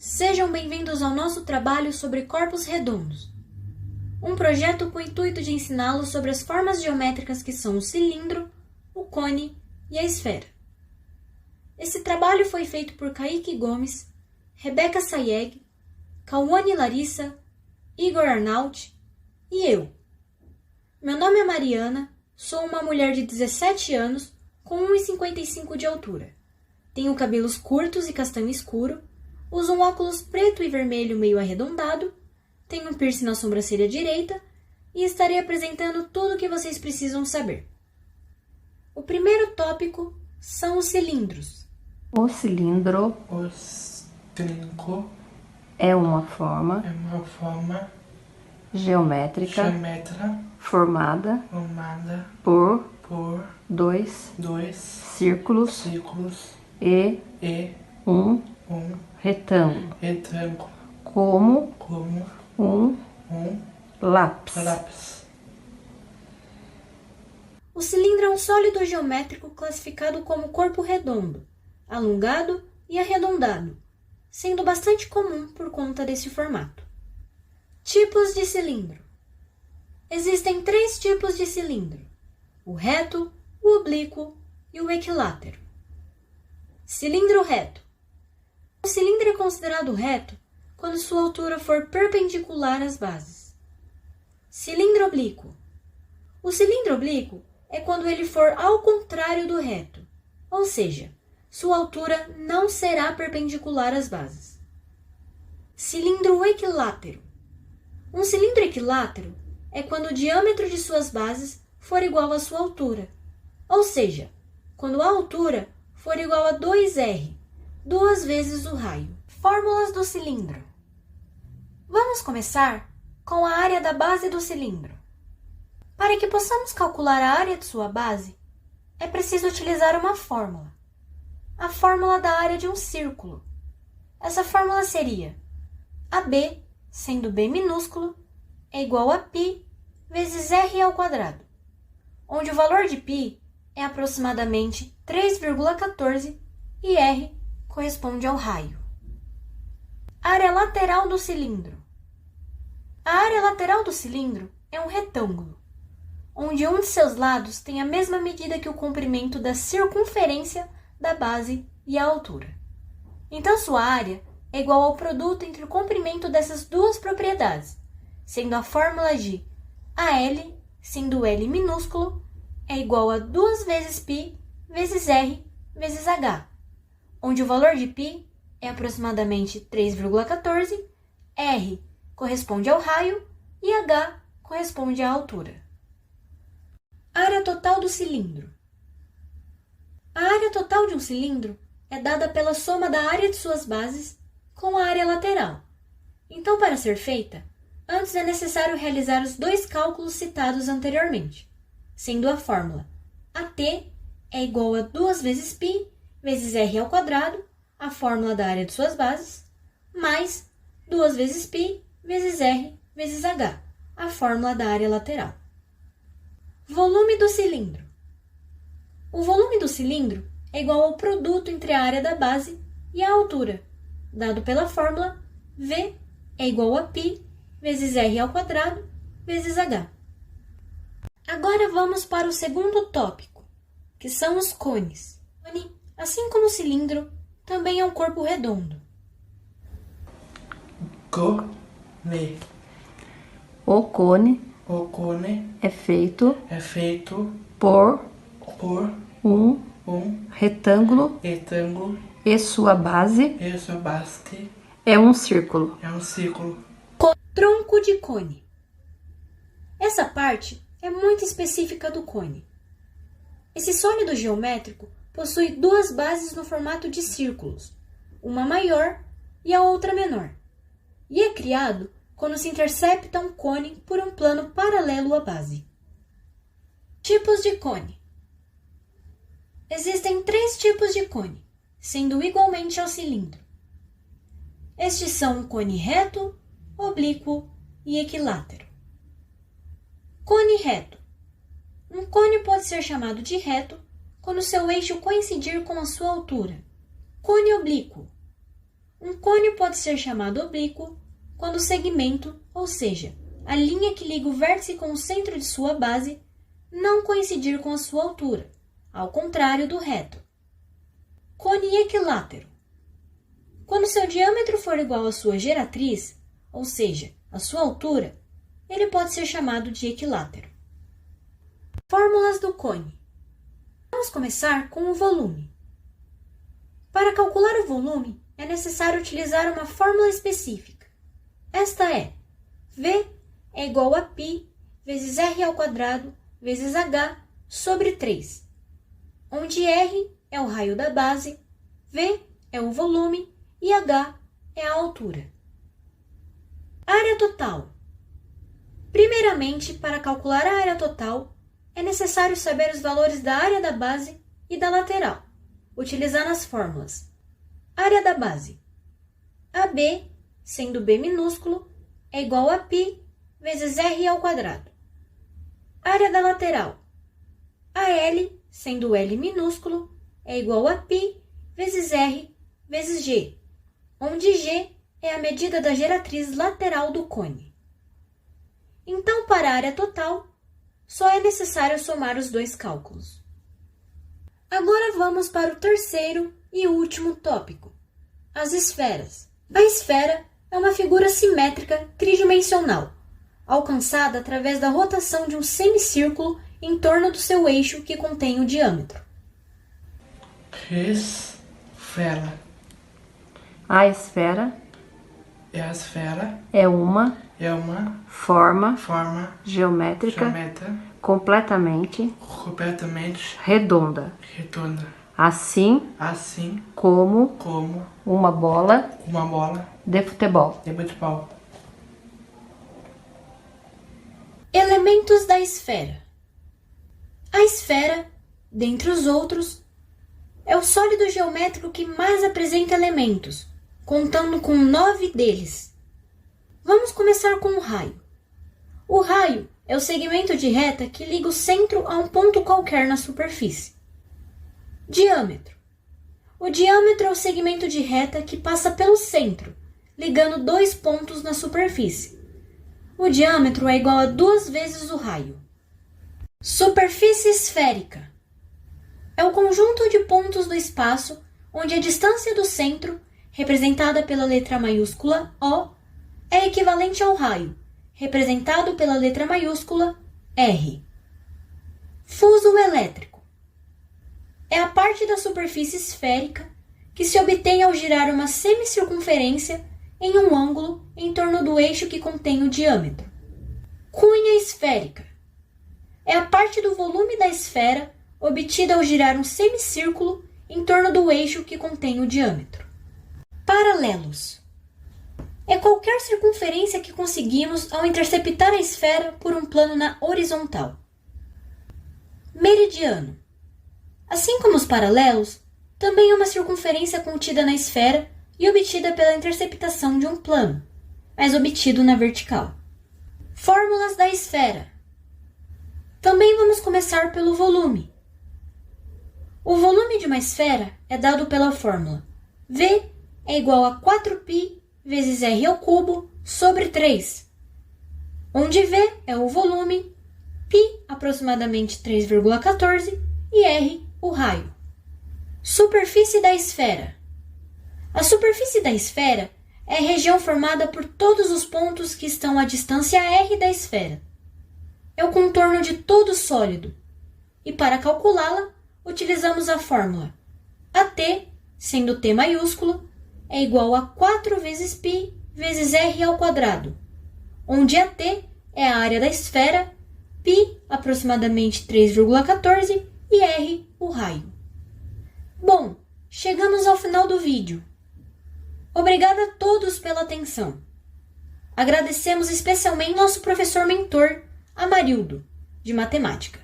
Sejam bem-vindos ao nosso trabalho sobre corpos redondos, um projeto com o intuito de ensiná-los sobre as formas geométricas que são o cilindro, o cone e a esfera. Esse trabalho foi feito por Kaique Gomes, Rebeca Sayeg, Cauane Larissa, Igor Arnaut e eu. Meu nome é Mariana, sou uma mulher de 17 anos com 1,55 de altura. Tenho cabelos curtos e castanho escuro, uso um óculos preto e vermelho meio arredondado, tenho um piercing na sobrancelha direita e estarei apresentando tudo o que vocês precisam saber. O primeiro tópico são os cilindros. O cilindro é uma forma geométrica formada por dois círculos e um retângulo, como um lápis. O cilindro é um sólido geométrico classificado como corpo redondo, alongado e arredondado, sendo bastante comum por conta desse formato. Tipos de cilindro. Existem 3 tipos de cilindro: o reto, o oblíquo e o equilátero. Cilindro reto. O cilindro é considerado reto quando sua altura for perpendicular às bases. Cilindro oblíquo. O cilindro oblíquo é quando ele for ao contrário do reto, ou seja, sua altura não será perpendicular às bases. Cilindro equilátero. Um cilindro equilátero é quando o diâmetro de suas bases for igual à sua altura, ou seja, quando a altura for igual a 2r, 2 vezes o raio. Fórmulas do cilindro. Vamos começar com a área da base do cilindro. Para que possamos calcular a área de sua base, é preciso utilizar uma fórmula. A fórmula da área de um círculo. Essa fórmula seria AB, sendo B minúsculo, é igual a π vezes r ao quadrado, onde o valor de π é aproximadamente 3,14 e r corresponde ao raio. Área lateral do cilindro. A área lateral do cilindro é um retângulo, onde um de seus lados tem a mesma medida que o comprimento da circunferência da base e a altura. Então, sua área é igual ao produto entre o comprimento dessas duas propriedades, sendo a fórmula de AL, sendo L minúsculo, é igual a 2 vezes π vezes r vezes h, onde o valor de π é aproximadamente 3,14, r corresponde ao raio e h corresponde à altura. Área total do cilindro. A área total de um cilindro é dada pela soma da área de suas bases com a área lateral. Então, para ser feita, antes é necessário realizar os 2 cálculos citados anteriormente, sendo a fórmula AT é igual a 2 vezes π vezes r ao quadrado, a fórmula da área de suas bases, mais 2 vezes π vezes r vezes h, a fórmula da área lateral. Volume do cilindro. O volume do cilindro é igual ao produto entre a área da base e a altura, dado pela fórmula V é igual a π vezes r ao quadrado vezes h. Agora vamos para o segundo tópico, que são os cones. O cone, assim como o cilindro, também é um corpo redondo. Cone. O cone é feito por um retângulo e sua base é um círculo. Tronco de cone. Essa parte é muito específica do cone. Esse sólido geométrico possui 2 bases no formato de círculos, uma maior e a outra menor, e é criado quando se intercepta um cone por um plano paralelo à base. Tipos de cone. Existem 3 tipos de cone, sendo igualmente ao cilindro. Estes são o cone reto, oblíquo e equilátero. Cone reto. Um cone pode ser chamado de reto quando seu eixo coincidir com a sua altura. Cone oblíquo. Um cone pode ser chamado oblíquo quando o segmento, ou seja, a linha que liga o vértice com o centro de sua base, não coincidir com a sua altura, ao contrário do reto. Cone equilátero. Quando seu diâmetro for igual à sua geratriz, ou seja, a sua altura, ele pode ser chamado de equilátero. Fórmulas do cone. Vamos começar com o volume. Para calcular o volume, é necessário utilizar uma fórmula específica. Esta é: V é igual a π vezes r ao quadrado vezes h sobre 3, onde r é o raio da base, V é o volume e h é a altura. Área total. Primeiramente, para calcular a área total, é necessário saber os valores da área da base e da lateral, utilizando as fórmulas. Área da base. AB, sendo B minúsculo, é igual a π vezes r ao quadrado. Área da lateral. AL, sendo L minúsculo, é igual a π vezes r vezes g, onde g é a medida da geratriz lateral do cone. Então, para a área total, só é necessário somar os dois cálculos. Agora vamos para o terceiro e último tópico, as esferas. A esfera é uma figura simétrica tridimensional, alcançada através da rotação de um semicírculo em torno do seu eixo que contém o diâmetro. Esfera. A esfera é uma forma geométrica completamente redonda, assim como uma bola de futebol. Elementos da esfera. A esfera, dentre os outros, é o sólido geométrico que mais apresenta elementos, contando com 9 deles. Vamos começar com o raio. O raio é o segmento de reta que liga o centro a um ponto qualquer na superfície. Diâmetro. O diâmetro é o segmento de reta que passa pelo centro, ligando 2 pontos na superfície. O diâmetro é igual a 2 vezes o raio. Superfície esférica. É o conjunto de pontos do espaço onde a distância do centro, representada pela letra maiúscula O, é equivalente ao raio, representado pela letra maiúscula R. Fuso elétrico. É a parte da superfície esférica que se obtém ao girar uma semicircunferência em um ângulo em torno do eixo que contém o diâmetro. Cunha esférica. É a parte do volume da esfera obtida ao girar um semicírculo em torno do eixo que contém o diâmetro. Paralelos. É qualquer circunferência que conseguimos ao interceptar a esfera por um plano na horizontal. Meridiano. Assim como os paralelos, também é uma circunferência contida na esfera e obtida pela interceptação de um plano, mas obtido na vertical. Fórmulas da esfera. Também vamos começar pelo volume. O volume de uma esfera é dado pela fórmula V é igual a 4π vezes r ao cubo sobre 3, onde V é o volume, π aproximadamente 3,14 e r o raio. Superfície da esfera. A superfície da esfera é a região formada por todos os pontos que estão à distância r da esfera. É o contorno de todo sólido, e para calculá-la, utilizamos a fórmula AT, sendo T maiúsculo, é igual a 4 vezes π vezes r ao quadrado, onde AT é a área da esfera, π aproximadamente 3,14 e r o raio. Bom, chegamos ao final do vídeo. Obrigada a todos pela atenção. Agradecemos especialmente nosso professor mentor, Amarildo, de matemática.